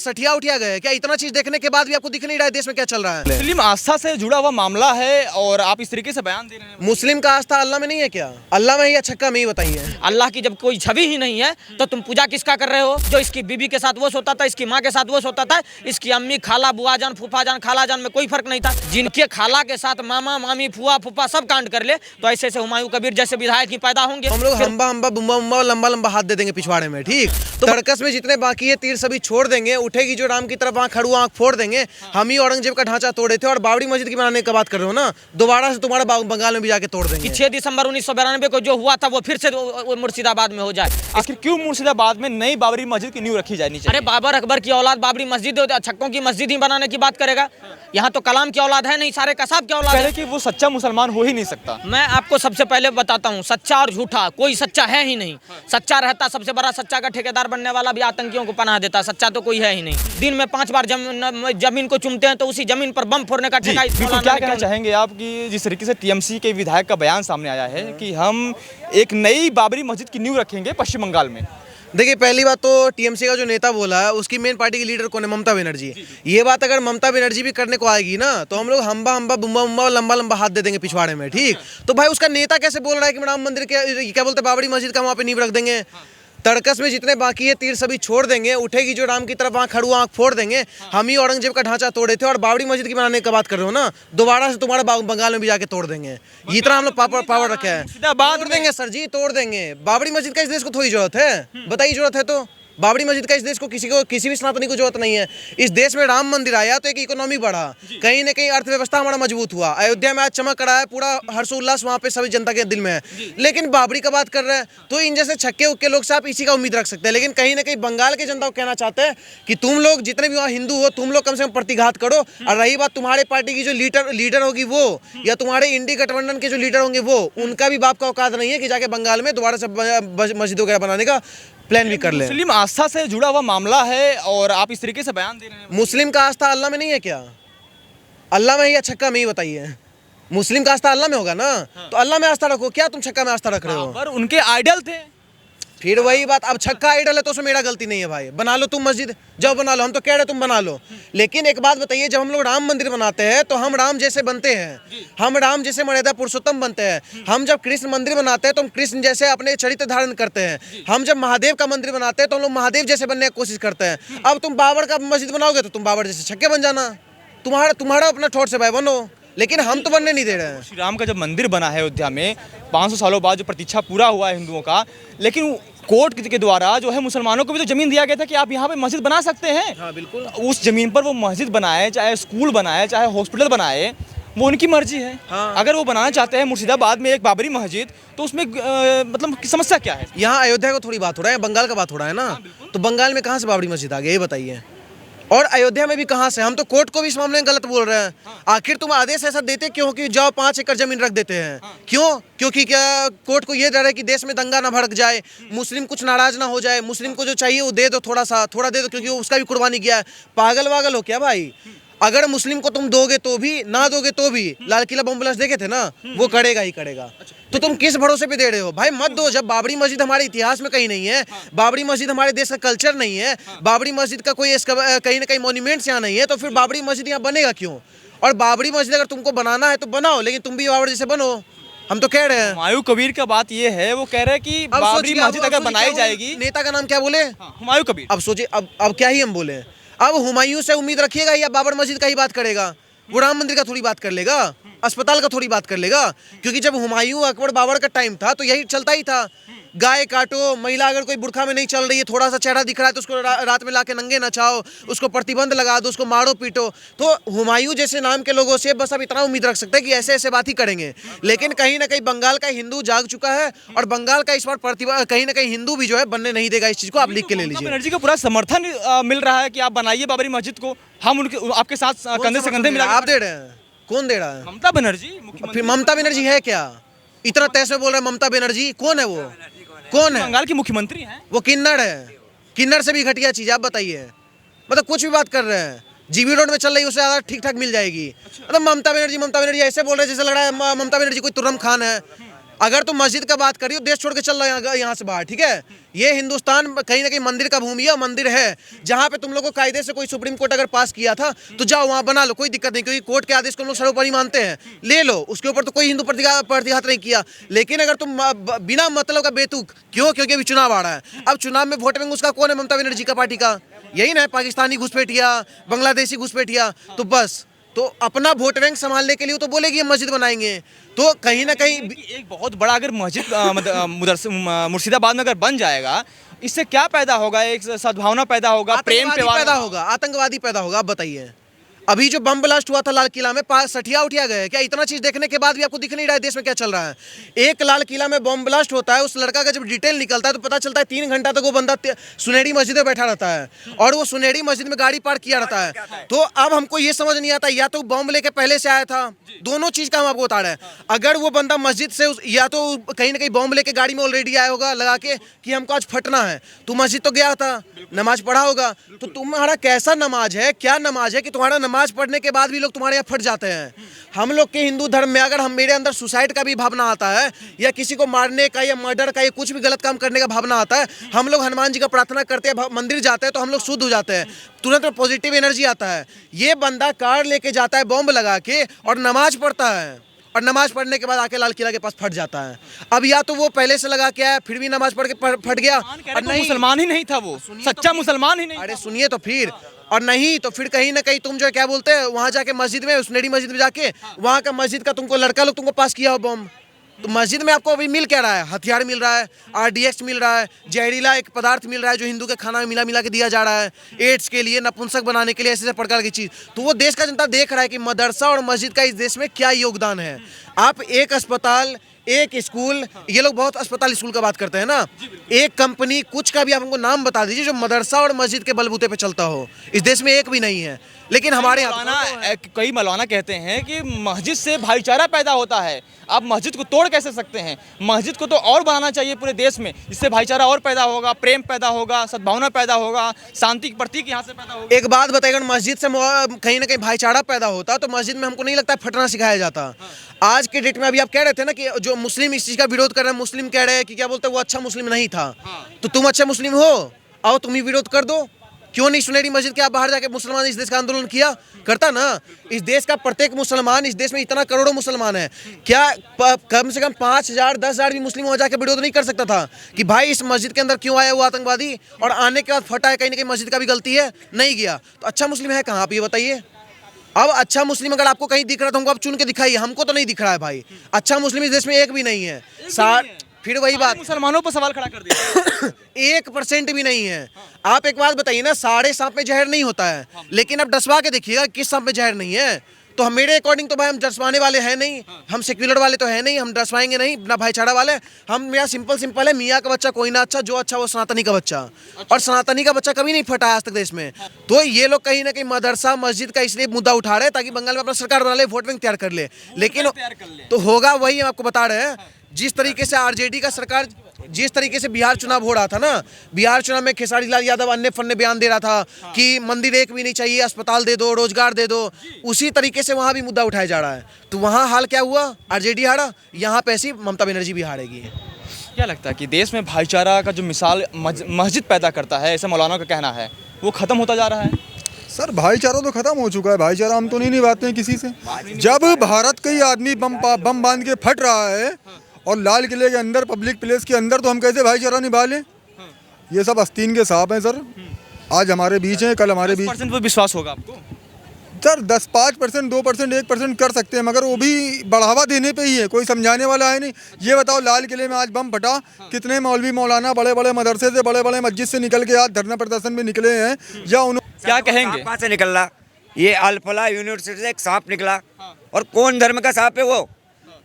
सठिया उठिया गए क्या? इतना चीज देखने के बाद भी आपको दिख नहीं रहा है देश में क्या चल रहा है? मुस्लिम आस्था से जुड़ा हुआ मामला है और आप इस तरीके से बयान दे रहे हैं। मुस्लिम का आस्था अल्लाह में नहीं है क्या? अल्लाह में ही या छक्का में ही बताइए। अल्लाह की जब कोई छवि ही नहीं है तो तुम पूजा किसका कर रहे हो? जो इसकी बीबी के साथ वो सोता था, इसकी माँ के साथ वो सोता था, इसकी अम्मी खाला बुआ जान फूफा जान खाला जान में कोई फर्क नहीं था। जिनके खाला के साथ मामा मामी फुआ फूफा सब कांड कर ले तो ऐसे ऐसे हुमायूं कबीर जैसे विधायक ही पैदा होंगे। हम लोग हम्बा हम्बा बुम्बा बुम्बा लंबा लंबा हाथ दे देंगे पिछवाड़े में, ठीक? तो तड़कस में जितने बाकी है तीर सभी छोड़ देंगे, उठेगी जो राम की तरफ आंख खड़ुआ आंख फोड़ देंगे। हम ही औरंगजेब का ढांचा तोड़े थे और बाबरी मस्जिद की बनाने की बात कर रहे हो ना, दोबारा से तुम्हारा बंगाल में भी जाके तोड़ देंगे। 6 दिसंबर 1992 को जो हुआ था वो फिर से मुर्शिदाबाद में हो जाए। आखिर क्यों मुर्शिदाबाद में नई बाबरी मस्जिद की नींव रखी जानी चाहिए? अरे बाबर अकबर की औलाद बाबरी मस्जिद छक्कों की मस्जिद ही बनाने की बात करेगा? यहाँ तो कलाम की औलाद है नहीं, सारे कसाब की औलाद है। कि वो सच्चा मुसलमान हो ही नहीं सकता। मैं आपको सबसे पहले बताता हूँ, सच्चा और झूठा कोई सच्चा है ही नहीं। सच्चा रहता सबसे बड़ा सच्चा का ठेकेदार बनने वाला भी आतंकियों को पनाह देता, सच्चा तो कोई है ही नहीं। दिन में 5 बार जमीन को चुमते हैं तो उसी जमीन पर बम फोड़ने का ठेका। क्या कहना चाहेंगे आप कि जिस तरीके से टीएमसी के विधायक का बयान सामने आया है कि हम एक नई बाबरी मस्जिद की नींव रखेंगे पश्चिम बंगाल में? देखिए, पहली बात तो टीएमसी का जो नेता बोला है उसकी मेन पार्टी की लीडर कौन है? ममता बनर्जी। ये बात अगर ममता बनर्जी भी करने को आएगी ना तो हम लोग हम्बा हम्बा बुम्बा बुम्बा लंबा लंबा हाथ दे देंगे पिछवाड़े में, ठीक? तो भाई उसका नेता कैसे बोल रहा है कि राम मंदिर के क्या बोलते हैं बाबरी मस्जिद का वहाँ पे नींव रख देंगे? तड़कस में जितने बाकी है तीर सभी छोड़ देंगे, उठेगी जो राम की तरफ आंख खड़ुआ आंख फोड़ देंगे। हम ही औरंगजेब का ढांचा तोड़े थे और बाबरी मस्जिद की बनाने की बात कर रहे हो ना, दोबारा से तुम्हारा बंगाल में भी जाके तोड़ देंगे। इतना हम लोग पावर रखा है, तोड़ देंगे सर जी, तोड़ देंगे। बाबरी मस्जिद का इस देश को थोड़ी जरूरत है? बताइए, जरूरत है तो बाबरी मस्जिद का इस देश को किसी भी सनातनी को जरूरत नहीं है। इस देश में राम मंदिर आया तो एक इकोनॉमी बढ़ा, कहीं ना कहीं अर्थव्यवस्था हमारा मजबूत हुआ। अयोध्या में आज चमक रहा है, पूरा हर्षोल्लास वहाँ पे सभी जनता के दिल में है। लेकिन बाबरी का बात कर रहे हैं तो इन जैसे छक्के उक्के लोग से आप इसी का उम्मीद रख सकते हैं। लेकिन कहीं ना कहीं बंगाल के जनता को कहना चाहते हैं कि तुम लोग जितने भी वहाँ हिंदू हो, तुम लोग कम से कम प्रतिघात करो। और रही बात तुम्हारे पार्टी की जो लीडर होगी वो, या तुम्हारे इंडी गठबंधन के जो लीडर होंगे वो, उनका भी बाप का औकात नहीं है कि जाके बंगाल में दोबारा से मस्जिद वगैरह बनाने का प्लान भी कर ले। मुस्लिम आस्था से जुड़ा हुआ मामला है और आप इस तरीके से बयान दे रहे हैं। मुस्लिम का आस्था अल्लाह में नहीं है क्या? अल्लाह में ही या छक्का में ही बताइए। मुस्लिम का आस्था अल्लाह में होगा ना, तो अल्लाह में आस्था रखो। क्या तुम छक्का में आस्था रख रहे हो? पर उनके आइडल थे। फिर वही बात, अब छक्का आइडल है तो उसमें मेरा गलती नहीं है भाई। बना लो तुम मस्जिद, जब बना लो, हम तो कह रहे तुम बना लो। लेकिन एक बात बताइए, जब हम लोग राम मंदिर बनाते हैं तो हम राम जैसे बनते हैं, हम राम जैसे मर्यादा पुरुषोत्तम बनते हैं। हम जब कृष्ण मंदिर बनाते हैं तो हम कृष्ण जैसे अपने चरित्र धारण करते हैं। हम जब महादेव का मंदिर बनाते हैं तो हम लोग महादेव जैसे बनने की कोशिश करते हैं। अब तुम बाबर का मस्जिद बनाओगे तो तुम बाबर जैसे छक्के बन जाना, तुम्हारा अपना ठोट से भाई बनो। लेकिन हम तो बनने नहीं दे रहे हैं। श्री राम का जब मंदिर बना है अयोध्या में 500 सालों बाद, जो प्रतीक्षा पूरा हुआ है हिंदुओं का, लेकिन कोर्ट के द्वारा जो है मुसलमानों को भी तो जमीन दिया गया था कि आप यहाँ पे मस्जिद बना सकते हैं। हाँ बिल्कुल। उस जमीन पर वो मस्जिद बनाए, चाहे स्कूल बनाए, चाहे हॉस्पिटल बनाए, वो उनकी मर्जी है। हाँ। अगर वो बनाना चाहते हैं मुर्शिदाबाद में एक बाबरी मस्जिद, तो उसमें मतलब समस्या क्या है? यहाँ अयोध्या को थोड़ी बात हो रहा है, बंगाल का बात हो रहा है ना। तो बंगाल में कहाँ से बाबरी मस्जिद आ गई ये बताइए? और अयोध्या में भी कहाँ से? हम तो कोर्ट को भी इस मामले में गलत बोल रहे हैं। आखिर तुम आदेश ऐसा देते क्यों कि जाओ 5 एकड़ जमीन रख देते हैं? क्यों? क्योंकि क्या कोर्ट को ये डर है कि देश में दंगा ना भड़क जाए, मुस्लिम कुछ नाराज ना हो जाए, मुस्लिम को जो चाहिए वो दे दो, थोड़ा दे दो, क्योंकि उसका भी कुर्बानी किया है। पागल वागल हो क्या भाई? अगर मुस्लिम को तुम दोगे तो भी, ना दोगे तो भी, लाल किला बम ब्लास्ट देखे थे ना, वो करेगा ही करेगा। तो तुम किस भरोसे पे दे रहे हो भाई? मत दो। जब बाबरी मस्जिद हमारे इतिहास में कहीं नहीं है, बाबरी मस्जिद हमारे देश का कल्चर नहीं है, बाबरी मस्जिद का कोई कहीं ना कहीं मॉन्यूमेंट्स यहाँ नहीं है, तो फिर बाबरी मस्जिद यहाँ बनेगा क्यों? और बाबरी मस्जिद अगर तुमको बनाना है तो बनाओ, लेकिन तुम भी बाबर जैसे बनो। हम तो कह रहे हैं। हुमायूं कबीर का बात ये है, वो कह रहे हैं कि बाबरी मस्जिद अगर बनाई जाएगी। नेता का नाम क्या बोले? हुमायूं कबीर। अब सोचिए, अब क्या ही हम बोले? अब हुमायूं से उम्मीद रखिएगा या बाबर मस्जिद का ही बात करेगा? वो राम मंदिर का थोड़ी बात कर लेगा, अस्पताल का थोड़ी बात कर लेगा। क्योंकि जब हुमायूं अकबर बाबर का टाइम था तो यही चलता ही था। गाय काटो, महिला अगर कोई बुर्खा में नहीं चल रही है, थोड़ा सा चेहरा दिख रहा है तो उसको रात में लाके नंगे नचाओ, उसको प्रतिबंध लगा दो, उसको मारो पीटो। तो हुमायूं जैसे नाम के लोगों से बस अब इतना उम्मीद रख सकते हैं कि ऐसे ऐसे बात ही करेंगे। लेकिन कहीं ना कहीं बंगाल का हिंदू जाग चुका है और बंगाल का इस बार प्रतिभा कहीं ना कहीं हिंदू भी जो है बनने नहीं देगा। इस चीज को आप लिख के ले लीजिए। बनर्जी को पूरा समर्थन मिल रहा है कि आप बनाइए बाबरी मस्जिद को, हम आपके साथ कंधे से कंधे मिला। आप दे रहे हैं? कौन दे रहा है? ममता बनर्जी। फिर ममता बनर्जी है क्या? इतना तैस में बोल रहे हैं ममता बनर्जी। कौन है वो? कौन है? बंगाल की मुख्यमंत्री हैं। वो किन्नर है। किन्नर से भी घटिया चीज आप बताइए। मतलब कुछ भी बात कर रहे हैं। जीबी रोड में चल रही है उससे ज्यादा ठीक ठाक मिल जाएगी। मतलब ममता बनर्जी ऐसे बोल रहे हैं जैसे लग रहा है ममता बनर्जी कोई तुर्रम खान है। अगर तुम मस्जिद का बात करियो, देश छोड़ के चल रहे हो यहाँ से बाहर, ठीक है। ये हिंदुस्तान कहीं ना कहीं मंदिर का भूमि है, मंदिर है जहाँ पे तुम लोग को कायदे से कोई सुप्रीम कोर्ट अगर पास किया था तो जाओ वहाँ बना लो, कोई दिक्कत नहीं, क्योंकि कोर्ट के आदेश को हम लोग सर्वोपरि मानते हैं, ले लो, उसके ऊपर तो कोई हिंदू प्रतिघात नहीं किया। लेकिन अगर तुम बिना मतलब का बेतुक क्यों, क्योंकि अभी चुनाव आ रहा है, अब चुनाव में वोट बैंक उसका कौन है? ममता बनर्जी का पार्टी का, यही ना है, पाकिस्तानी घुसपैठिया, बांग्लादेशी घुसपैठिया। तो बस तो अपना वोट बैंक संभालने के लिए तो बोलेगी हम मस्जिद बनाएंगे, तो कहीं ना कहीं एक बहुत बड़ा अगर मस्जिद मुर्शिदाबाद में अगर बन जाएगा, इससे क्या पैदा होगा? एक सद्भावना पैदा होगा, प्रेम पैदा होगा, आतंकवादी पैदा होगा। आप बताइए, अभी जो बम ब्लास्ट हुआ था लाल किला में, सठिया उठिया गए क्या? इतना चीज देखने के बाद भी आपको दिख नहीं रहा है देश में क्या चल रहा है? एक लाल किला में बम ब्लास्ट होता है, उस लड़का का जब डिटेल निकलता है तो पता चलता है 3 घंटा तक वो बंदा सुनहरी मस्जिद में बैठा रहता है और वो सुनहरी मस्जिद में गाड़ी पार्क किया रहता है। तो अब हमको ये समझ नहीं आता, या तो बम लेके पहले से आया था, दोनों चीज का हम आपको बता रहे हैं। अगर वो बंदा मस्जिद से या तो कहीं ना कहीं बम लेके गाड़ी में ऑलरेडी आया होगा लगा के कि हमको आज फटना है, तो मस्जिद तो गया था, नमाज पढ़ा होगा। तो तुम्हारा कैसा नमाज है, क्या नमाज है कि तुम्हारा नमाज पढ़ने के बाद भी लोग तुम्हारे यहाँ फट जाते हैं? हम लोग के हिंदू धर्म में अगर मेरे अंदर सुसाइड का भी भावना आता है या किसी को मारने का या मर्डर का या कुछ भी गलत काम करने का भावना आता है, हम लोग हनुमान जी का प्रार्थना करते हैं, मंदिर जाते हैं तो हम लोग शुद्ध हो जाते हैं, तुरंत पॉजिटिव एनर्जी आता है। ये बंदा कार लेके जाता है बॉम्ब लगा के और नमाज पढ़ता है, और नमाज पढ़ने के बाद आके लाल किला के पास फट जाता है। अब या तो वो पहले से लगा के आया फिर भी नमाज पढ़ के फट गया, और नहीं मुसलमान ही नहीं था, वो सच्चा मुसलमान ही नहीं। अरे सुनिए तो फिर, और नहीं तो फिर कहीं ना कहीं तुम जो क्या बोलते हैं वहां जाके मस्जिद में, सुनहरी मस्जिद में जाके वहां का मस्जिद का तुमको लड़का लोग तुमको पास किया हो बम, तो मस्जिद में आपको अभी मिल क्या रहा है? हथियार मिल रहा है, RDX मिल रहा है, जहरीला एक पदार्थ मिल रहा है जो हिंदू के खाना में मिला मिला के दिया जा रहा है, एड्स के लिए, नपुंसक बनाने के लिए, ऐसे प्रकार की चीज। तो वो देश का जनता देख रहा है कि मदरसा और मस्जिद का इस देश में क्या योगदान है। आप एक अस्पताल, एक स्कूल, ये लोग बहुत अस्पताल स्कूल का बात करते हैं ना, एक कंपनी, कुछ का भी आप हमको नाम बता दीजिए जो मदरसा और मस्जिद के बलबूते पे चलता हो। इस देश में एक भी नहीं है। लेकिन हमारे यहाँ कई मौलाना कहते हैं कि मस्जिद से भाईचारा पैदा होता है। आप मस्जिद को तोड़ कैसे सकते हैं? मस्जिद को तो और बनाना चाहिए पूरे देश में, इससे भाईचारा और पैदा होगा, प्रेम पैदा होगा, सद्भावना पैदा होगा, शांति के प्रतीक यहाँ से पैदा होगा। एक बात बताइए, अगर मस्जिद से कहीं ना कहीं भाईचारा पैदा होता तो मस्जिद में हमको नहीं लगता फटना सिखाया जाता। आज के डेट में अभी आप कह रहे थे ना कि जो मुस्लिम इस चीज का विरोध कर रहे हैं, मुस्लिम कह रहे हैं कि क्या बोलते हैं वो अच्छा मुस्लिम नहीं था, तो तुम अच्छा मुस्लिम हो, आओ तुम ही विरोध कर दो। क्यों नहीं सुनहरी मस्जिद के आप बाहर जाके मुसलमान इस देश का आंदोलन किया करता ना? इस देश का प्रत्येक मुसलमान, इस देश में इतना करोड़ों मुसलमान है, क्या कम से कम 5,000 10,000 भी मुस्लिम हो जाके विरोध नहीं कर सकता था कि भाई इस मस्जिद के अंदर क्यों आया वो आतंकवादी, और आने के बाद फटा है, कहीं ना कहीं मस्जिद का भी गलती है, नहीं गया, तो अच्छा मुस्लिम है कहाँ? आप ये बताइए। अब अच्छा मुस्लिम अगर आपको कहीं दिख रहा था हमको आप चुन के दिखाइए, हमको तो नहीं दिख रहा है भाई। अच्छा मुस्लिम इस देश में एक भी नहीं है। फिर वही बात, मुसलमानों पर सवाल खड़ा कर दिया। 1% भी नहीं है। आप एक बात बताइए ना, सारे सांप में जहर नहीं होता है, लेकिन अब डसवा के देखिएगा किस सांप में जहर नहीं है। तो हम मेरे अकॉर्डिंग तो भाई हम डसवाने वाले हैं नहीं, हम सेक्युलर वाले तो है नहीं, हम डसवाएंगे नहीं, ना भाईचारा वाले। हम मेरा सिंपल है, मियाँ का बच्चा कोई ना अच्छा, जो अच्छा वो सनातनी का बच्चा, और सनातनी का बच्चा कभी नहीं फटा आज तक देश में। तो ये लोग कहीं ना कहीं मदरसा मस्जिद का इसलिए मुद्दा उठा रहे हैं ताकि बंगाल में अपना सरकार बना ले, वोट बैंक तैयार कर ले। लेकिन तो होगा वही, हम आपको बता रहे हैं, जिस तरीके से RJD का सरकार, जिस तरीके से बिहार चुनाव हो रहा था ना, बिहार चुनाव में खेसारी लाल यादव अन्य फन्ने बयान दे रहा था कि मंदिर एक भी नहीं चाहिए, अस्पताल दे दो, रोजगार दे दो, उसी तरीके से वहाँ भी मुद्दा उठाया जा रहा है। तो वहाँ हाल क्या हुआ? RJD हारा, यहाँ पे ऐसी ममता बनर्जी भी हारेगी। क्या लगता है कि देश में भाईचारा का जो मिसाल मस्जिद पैदा करता है, ऐसा मौलाना का कहना है, वो खत्म होता जा रहा है? सर भाईचारा तो खत्म हो चुका है, भाईचारा हम तो नहीं निभाते हैं किसी से। जब भारत का ही आदमी बम बांध के फट रहा है और लाल किले के अंदर, पब्लिक प्लेस के अंदर, तो हम कैसे भाईचारा निभा लें? ये सब आस्तीन के सांप हैं सर, आज हमारे बीच हैं, कल हमारे बीच। 10% पर विश्वास होगा आपको? सर 5%, 2%, 1% कर सकते हैं, मगर वो भी बढ़ावा देने पे ही है, कोई समझाने वाला है नहीं। ये बताओ लाल किले में आज बम फटा, कितने मौलवी मौलाना बड़े बड़े मदरसे से, बड़े बड़े मस्जिद से निकल के आज धरना प्रदर्शन में निकले हैं, या उन्होंने क्या कहेंगे? कहाँ से निकल रहा? ये अल-फलाह यूनिवर्सिटी से एक सांप निकला, और कौन धर्म का सांप है वो?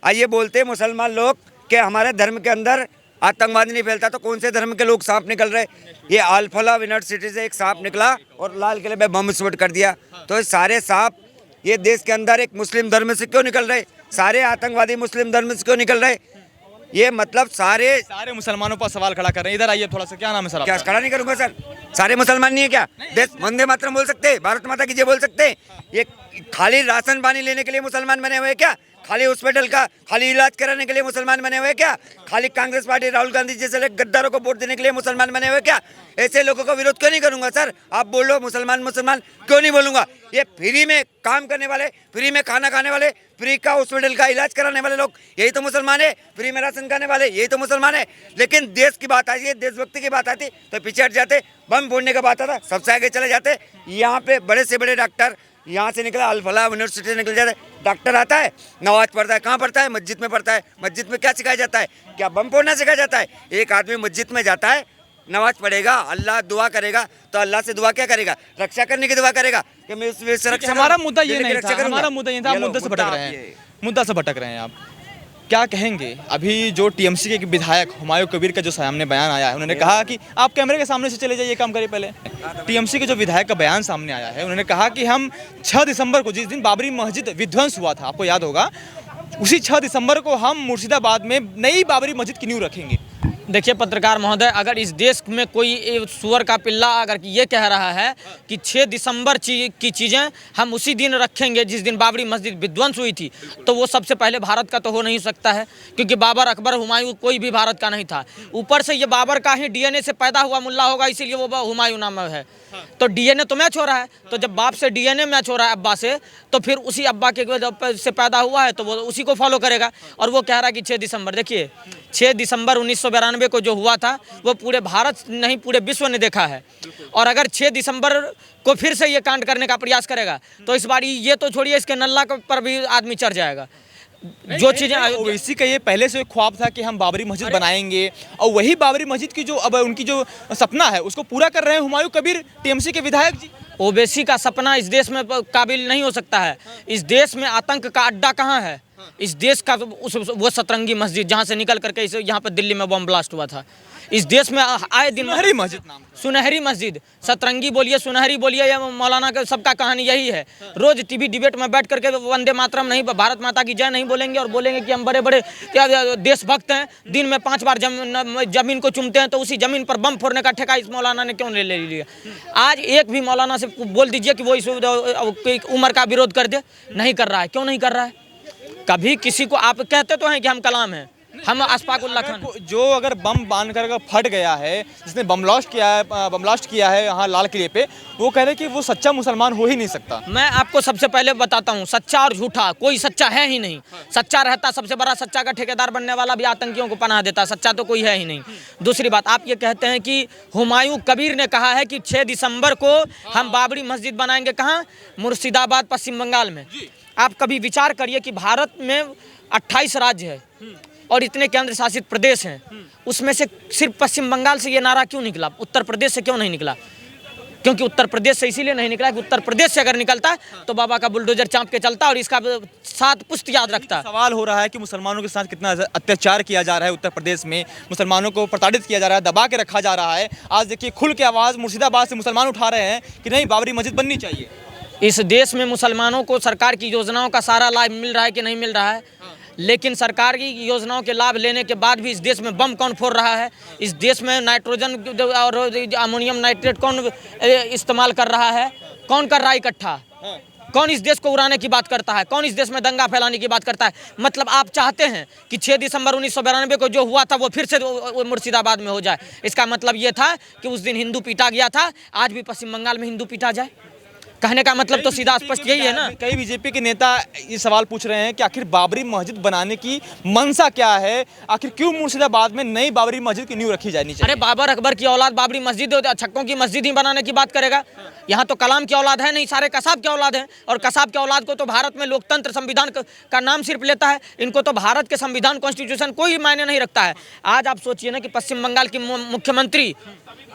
आइए बोलते हैं मुसलमान लोग कि हमारे धर्म के अंदर आतंकवाद नहीं फैलता, तो कौन से धर्म के लोग सांप निकल रहे? ये अल-फलाह यूनिवर्सिटी से एक सांप निकला और लाल किले में बम विस्फोट कर दिया। तो ये सारे सांप ये देश के अंदर एक मुस्लिम धर्म से क्यों निकल रहे? सारे आतंकवादी मुस्लिम धर्म से क्यों निकल रहे? ये मतलब सारे मुसलमानों पर सवाल खड़ा कर रहे हैं। इधर आइए थोड़ा सा, क्या नाम है सर आपका? क्या खड़ा नहीं करूंगा सर? सारे मुसलमान नहीं है क्या? देश वंदे मातरम बोल सकते हैं, भारत माता की जय बोल सकते हैं? ये खाली राशन पानी लेने के लिए मुसलमान बने हुए हैं क्या? खाली हॉस्पिटल का खाली इलाज कराने के लिए मुसलमान बने हुए क्या? खाली कांग्रेस पार्टी राहुल गांधी जैसे गद्दारों को वोट देने के लिए मुसलमान बने हुए क्या? ऐसे लोगों का विरोध क्यों नहीं करूंगा सर? आप बोलो मुसलमान मुसलमान क्यों नहीं बोलूंगा? ये फ्री में काम करने वाले, फ्री में खाना खाने वाले, फ्री का हॉस्पिटल का इलाज कराने वाले लोग यही तो मुसलमान है। फ्री में राशन खाने वाले यही तो मुसलमान है। लेकिन देश की बात आती है, देशभक्ति की बात आती तो पीछे हट जाते, बम फोड़ने का बात आता सबसे आगे चले जाते। यहाँ पे बड़े से बड़े डॉक्टर यहाँ से निकला, अल फलाह यूनिवर्सिटी से निकल जाता है, डॉक्टर आता है, नमाज पढ़ता है, कहाँ पढ़ता है? मस्जिद में पढ़ता है। मस्जिद में क्या सिखाया जाता है? क्या बम फोड़ना सिखाया जाता है? एक आदमी मस्जिद में जाता है, नमाज पढ़ेगा, अल्लाह दुआ करेगा, तो अल्लाह से दुआ क्या करेगा? रक्षा करने की दुआ करेगा कि मैं इस रक्षा। हमारा मुद्दा ये नहीं था, हमारा मुद्दा ये था, आप मुद्दे से भटक रहे हैं, मुद्दा से भटक रहे हैं आप। क्या कहेंगे अभी जो टीएमसी के विधायक हुमायूं कबीर का जो सामने बयान आया है, उन्होंने कहा कि आप कैमरे के सामने से चले जाइए, काम करिए पहले। टीएमसी के जो विधायक का बयान सामने आया है, उन्होंने कहा कि हम 6 दिसंबर को, जिस दिन बाबरी मस्जिद विध्वंस हुआ था, आपको याद होगा, उसी 6 दिसंबर को हम मुर्शिदाबाद में नई बाबरी मस्जिद की नींव रखेंगे। देखिए पत्रकार महोदय, अगर इस देश में कोई सुअर का पिल्ला अगर ये कह रहा है कि 6 दिसंबर की चीज़ें हम उसी दिन रखेंगे जिस दिन बाबरी मस्जिद विध्वंस हुई थी, तो वो सबसे पहले भारत का तो हो नहीं सकता है, क्योंकि बाबर, अकबर, हुमायूं कोई भी भारत का नहीं था। ऊपर से ये बाबर का ही डीएनए से पैदा हुआ मुल्ला होगा, इसीलिए वो हुमायूं नाम है। तो डीएनए तो मैच हो रहा है, तो जब बाप से डीएनए मैच हो रहा है अब्बा से, तो फिर उसी अब्बा के से पैदा हुआ है तो वो उसी को फॉलो करेगा। और वो कह रहा है कि 6 दिसंबर, देखिए 6 दिसंबर 1992 को जो हुआ था वो पूरे भारत नहीं पूरे विश्व ने देखा है। और अगर 6 दिसंबर को फिर से ये कांड करने का प्रयास करेगा तो इस बार ये तो छोड़िए, इसके नल्ला पर भी आदमी चढ़ जाएगा। जो चीज़ें ओवैसी का ये पहले से ख्वाब था कि हम बाबरी मस्जिद बनाएंगे, और वही बाबरी मस्जिद की जो अब उनकी जो सपना है उसको पूरा कर रहे हैं हुमायूं कबीर, टीएमसी के विधायक जी। ओवैसी का सपना इस देश में काबिल नहीं हो सकता है। इस देश में आतंक का अड्डा कहाँ है? इस देश का वो सतरंगी मस्जिद जहाँ से निकल करके इसे यहाँ पे दिल्ली में बम ब्लास्ट हुआ था। इस देश में आए दिन सुनहरी मस्जिद नाम, सुनहरी मस्जिद, सतरंगी बोलिए, सुनहरी बोलिए, या मौलाना का सबका कहानी यही है। रोज टीवी डिबेट में बैठ करके वंदे मातरम नहीं, भारत माता की जय नहीं बोलेंगे और बोलेंगे कि हम बड़े बड़े क्या देशभक्त हैं। दिन में 5 बार जमीन को चूमते हैं, तो उसी जमीन पर बम फोड़ने का ठेका इस मौलाना ने क्यों ले लिया? आज एक भी मौलाना से बोल दीजिए कि वो इस उम्र का विरोध कर दे, नहीं कर रहा है। क्यों नहीं कर रहा है? कभी किसी को आप कहते तो हैं कि हम कलाम हैं, हम अशफाकुल्लाह खान। जो अगर बम बांध कर फट गया है, जिसने बम ब्लास्ट किया है यहाँ लाल किले पे, वो कह रहे हैं कि वो सच्चा मुसलमान हो ही नहीं सकता। मैं आपको सबसे पहले बताता हूँ, सच्चा और झूठा कोई सच्चा है ही नहीं। सच्चा रहता, सबसे बड़ा सच्चा का ठेकेदार बनने वाला भी आतंकियों को पनाह देता, सच्चा तो कोई है ही नहीं। दूसरी बात, आप ये कहते हैं कि हुमायूं कबीर ने कहा है कि 6 दिसंबर को हम बाबरी मस्जिद बनाएंगे। कहाँ? मुर्शिदाबाद, पश्चिम बंगाल में। आप कभी विचार करिए कि भारत में 28 राज्य है और इतने केंद्र शासित प्रदेश हैं, उसमें से सिर्फ पश्चिम बंगाल से ये नारा क्यों निकला? उत्तर प्रदेश से क्यों नहीं निकला? क्योंकि उत्तर प्रदेश से इसीलिए नहीं निकला कि उत्तर प्रदेश से अगर निकलता है तो बाबा का बुलडोजर चाँप के चलता और इसका 7 पुश्त याद रखता। सवाल हो रहा है कि मुसलमानों के साथ कितना अत्याचार किया जा रहा है उत्तर प्रदेश में, मुसलमानों को प्रताड़ित किया जा रहा है, दबा के रखा जा रहा है। आज देखिए खुल के आवाज़ मुर्शिदाबाद से मुसलमान उठा रहे हैं कि नहीं, बाबरी मस्जिद बननी चाहिए। इस देश में मुसलमानों को सरकार की योजनाओं का सारा लाभ मिल रहा है कि नहीं मिल रहा है? लेकिन सरकार की योजनाओं के लाभ लेने के बाद भी इस देश में बम कौन फोड़ रहा है? इस देश में नाइट्रोजन और अमोनियम नाइट्रेट कौन इस्तेमाल कर रहा है? कौन कर रहा है इकट्ठा? कौन इस देश को उड़ाने की बात करता है? कौन इस देश में दंगा फैलाने की बात करता है? मतलब आप चाहते हैं कि 6 दिसंबर 1992 को जो हुआ था वो फिर से मुर्शिदाबाद में हो जाए। इसका मतलब ये था कि उस दिन हिंदू पीटा गया था, आज भी पश्चिम बंगाल में हिंदू पीटा जाए। कहने का मतलब तो सीधा स्पष्ट यही है ना। कई बीजेपी के नेता ये सवाल पूछ रहे हैं कि आखिर बाबरी मस्जिद बनाने की मंशा क्या है? आखिर क्यों मुर्शिदाबाद में नई बाबरी मस्जिद की नींव रखी जानी चाहिए? अरे बाबर अकबर की औलाद बाबरी मस्जिद, छक्कों की मस्जिद ही बनाने की बात करेगा? यहाँ तो कलाम की औलाद है नहीं, सारे कसाब की औलाद है। और कसाब की औलाद को तो भारत में लोकतंत्र संविधान का नाम सिर्फ लेता है। इनको तो भारत के संविधान कॉन्स्टिट्यूशन कोई मायने नहीं रखता है। आज आप सोचिए ना कि पश्चिम बंगाल की मुख्यमंत्री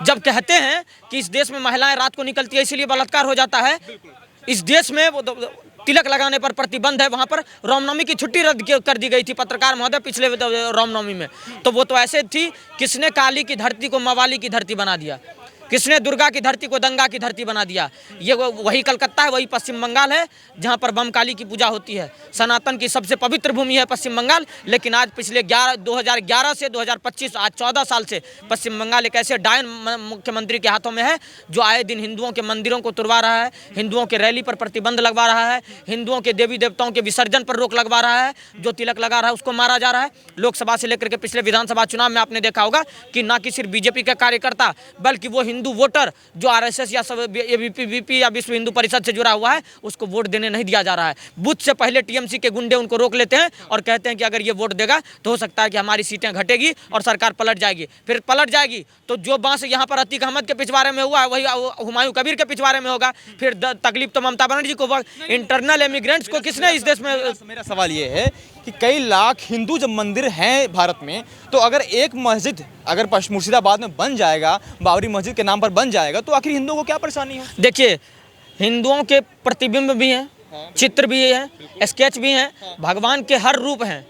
जब कहते हैं कि इस देश में महिलाएं रात को निकलती है इसलिए बलात्कार हो जाता है, इस देश में वो तिलक लगाने पर प्रतिबंध है, वहाँ पर रामनवमी की छुट्टी रद्द कर दी गई थी पत्रकार महोदय पिछले रामनवमी में, तो वो तो ऐसे थी, किसने काली की धरती को मवाली की धरती बना दिया। किसने दुर्गा की धरती को दंगा की धरती बना दिया? ये वही कलकत्ता है, वही पश्चिम बंगाल है जहाँ पर बम काली की पूजा होती है। सनातन की सबसे पवित्र भूमि है पश्चिम बंगाल, लेकिन आज पिछले 2011 से 2025 आज 14 साल से पश्चिम बंगाल एक ऐसे डायन मुख्यमंत्री के हाथों में है जो आए दिन हिंदुओं के मंदिरों को तुड़वा रहा है, हिंदुओं के रैली पर प्रतिबंध लगवा रहा है, हिंदुओं के देवी देवताओं के विसर्जन पर रोक लगवा रहा है, जो तिलक लगा रहा है उसको मारा जा रहा है। लोकसभा से लेकर के पिछले विधानसभा चुनाव में आपने देखा होगा कि ना कि सिर्फ बीजेपी के कार्यकर्ता बल्कि वो हिंदू वोटर जो आरएसएस या एबीवीपी या विश्व हिंदू परिषद से जुड़ा हुआ है उसको वोट देने नहीं दिया जा रहा है। बूथ से पहले टीएमसी के गुंडे उनको रोक लेते हैं और कहते हैं कि अगर ये वोट देगा तो हो सकता है कि हमारी सीटें घटेगी और सरकार पलट जाएगी। फिर पलट जाएगी तो जो बांस यहाँ पर अतीक अहमद के पिछवाड़े में हुआ है वही हुमायूं कबीर के पिछवाड़े में होगा। फिर तकलीफ तो ममता बनर्जी को होगा। इंटरनल इमिग्रेंट्स को किसने इस देश में? मेरा सवाल ये है कि कई लाख हिंदू जब मंदिर हैं भारत में, तो अगर एक मस्जिद अगर मुर्शिदाबाद में बन जाएगा, बाबरी मस्जिद के नाम पर बन जाएगा, तो आखिर हिंदुओं को क्या परेशानी है? देखिए, हिंदुओं के प्रतिबिंब भी हैं, चित्र भी हैं, स्केच भी हैं, भगवान के हर रूप हैं,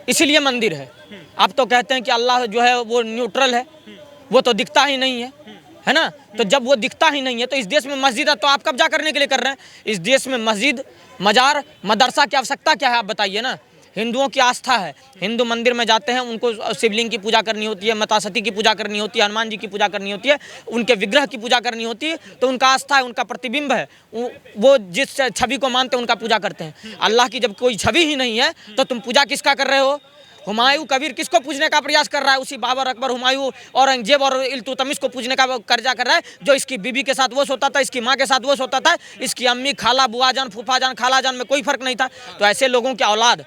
इसीलिए मंदिर है। आप तो कहते हैं कि अल्लाह जो है वो न्यूट्रल है, वो तो दिखता ही नहीं है ना? तो जब वो दिखता ही नहीं है तो इस देश में मस्जिद है तो आप कब्जा करने के लिए कर रहे हैं। इस देश में मस्जिद, मजार, मदरसा की आवश्यकता क्या है आप बताइए ना? हिंदुओं की आस्था है, हिंदू मंदिर में जाते हैं, उनको शिवलिंग की पूजा करनी होती है, माता सती की पूजा करनी होती है, हनुमान जी की पूजा करनी होती है, उनके विग्रह की पूजा करनी होती है, तो उनका आस्था है, उनका प्रतिबिंब है, वो जिस छवि को मानते हैं उनका पूजा करते हैं। अल्लाह की जब कोई छवि ही नहीं है तो तुम पूजा किसका कर रहे हो? हुमायूं कबीर किसको पूजने का प्रयास कर रहा है? उसी बाबर, अकबर, हुमायूं, औरंगजेब और इल्तुतमिश को पूजने का कर्जा कर रहा है, जो इसकी बीबी के साथ वो सोता था, इसकी माँ के साथ वो सोता था, इसकी अम्मी, खाला, बुआ जान, फूफा जान, खाला जान में कोई फर्क नहीं था। तो ऐसे लोगों की औलाद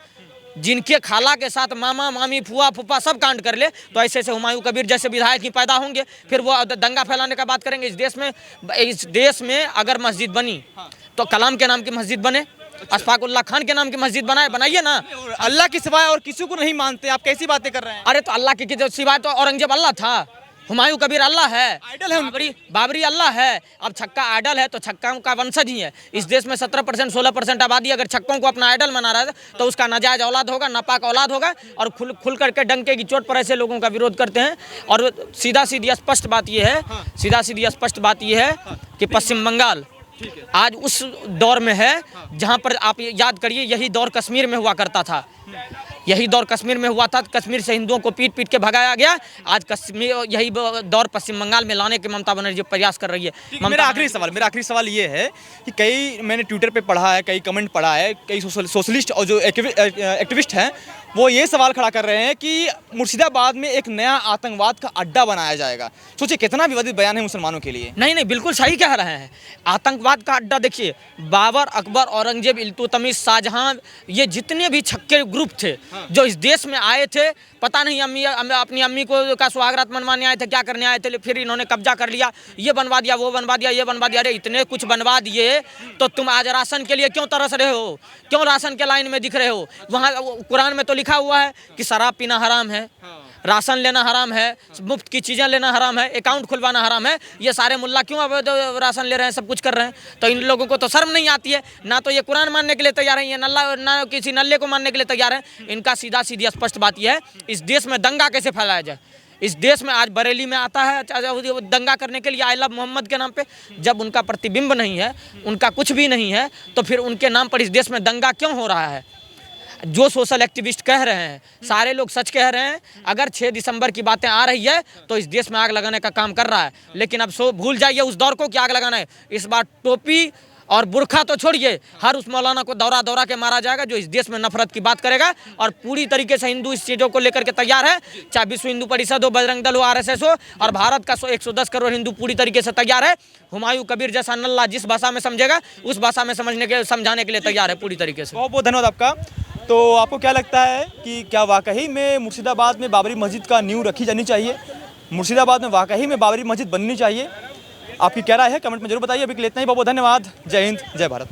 जिनके खाला के साथ मामा, मामी, फुआ, फूफा सब कांड कर ले, तो ऐसे ऐसे हुमायूं कबीर जैसे विधायक ही पैदा होंगे, फिर वो दंगा फैलाने का बात करेंगे। इस देश में अगर मस्जिद बनी तो कलाम के नाम की मस्जिद बने, अशफाकुल्लाह खान के नाम की मस्जिद बनाइए ना। अल्लाह के सिवाय और किसी को नहीं मानते, आप कैसी बातें कर रहे हैं? अरे तो अल्लाह के सिवाय तो औरंगजेब अल्लाह था, हुमायूं कबीर अल्लाह है, आइडल है, बाबरी अल्लाह है। अब छक्का आइडल है तो छक्का का वंशज ही है। इस देश में 17% 16% आबादी अगर छक्कों को अपना आइडल बना रहा है तो उसका नाजायज औलाद होगा, नापाक औलाद होगा। और खुल करके डंके की चोट पर ऐसे लोगों का विरोध करते हैं। और सीधा सीधी स्पष्ट बात यह है कि पश्चिम बंगाल आज उस दौर में है जहां पर आप याद करिए, यही दौर कश्मीर में हुआ करता था, यही दौर कश्मीर में हुआ था। कश्मीर से हिंदुओं को पीट के भगाया गया। आज कश्मीर यही दौर पश्चिम बंगाल में लाने के ममता बनर्जी प्रयास कर रही है। मेरा आखिरी सवाल ये है कि मैंने ट्विटर पे पढ़ा है, कई कमेंट पढ़ा है, कई सोशलिस्ट और जो एक्टिविस्ट हैं वो ये सवाल खड़ा कर रहे हैं कि मुर्शिदाबाद में एक नया आतंकवाद का अड्डा बनाया जाएगा। सोचिए कितना विवादित बयान है मुसलमानों के लिए। नहीं, बिल्कुल सही कह रहे हैं। आतंकवाद का अड्डा देखिए, बाबर, अकबर, औरंगजेब, इल्तुतमिश, शाहजहां, ये जितने भी छक्के ग्रुप थे जो इस देश में आए थे, पता नहीं अपनी अम्मी को का सुहागरात मनवाने आए थे, क्या करने आए थे, फिर इन्होंने कब्जा कर लिया, ये बनवा दिया, वो बनवा दिया, ये बनवा दिया। अरे इतने कुछ बनवा दिए तो तुम आज राशन के लिए क्यों तरस रहे हो? क्यों राशन के लाइन में दिख रहे हो? वहाँ कुरान में तो लिखा हुआ है कि शराब पीना हराम है, राशन लेना हराम है, मुफ्त की चीज़ें लेना हराम है, अकाउंट खुलवाना हराम है। ये सारे मुल्ला क्यों अब राशन ले रहे हैं, सब कुछ कर रहे हैं? तो इन लोगों को तो शर्म नहीं आती है। ना तो ये कुरान मानने के लिए तैयार है, ये ना किसी नल्ले को मानने के लिए तैयार है। इनका सीधा सीधी स्पष्ट बात यह है, इस देश में दंगा कैसे फैलाया जाए। इस देश में आज बरेली में आता है दंगा करने के लिए, आई लव मोहम्मद के नाम पे। जब उनका प्रतिबिंब नहीं है, उनका कुछ भी नहीं है, तो फिर उनके नाम पर इस देश में दंगा क्यों हो रहा है? जो सोशल एक्टिविस्ट कह रहे हैं, सारे लोग सच कह रहे हैं। अगर 6 दिसंबर की बातें आ रही है तो इस देश में आग लगाने का काम कर रहा है। लेकिन अब भूल जाइए उस दौर को कि आग लगाना है। इस बार टोपी और बुरखा तो छोड़िए, हर उस मौलाना को दौरा के मारा जाएगा जो इस देश में नफरत की बात करेगा। और पूरी तरीके से हिंदू इस चीज़ों को लेकर के तैयार है, चाहे विश्व हिंदू परिषद हो, बजरंग दल हो, RSS हो, और भारत का 110 करोड़ हिंदू पूरी तरीके से तैयार है। हुमायूं कबीर जैसा नल्ला जिस भाषा में समझेगा उस भाषा में समझाने के लिए तैयार है पूरी तरीके से। बहुत बहुत धन्यवाद आपका। तो आपको क्या लगता है कि क्या वाकई में मुर्शिदाबाद में बाबरी मस्जिद का नींव रखी जानी चाहिए? मुर्शिदाबाद में वाकई में बाबरी मस्जिद बननी चाहिए? आपकी क्या राय है कमेंट में जरूर बताइए। अभी के लिए इतना ही, बहुत बहुत धन्यवाद। जय हिंद, जय भारत।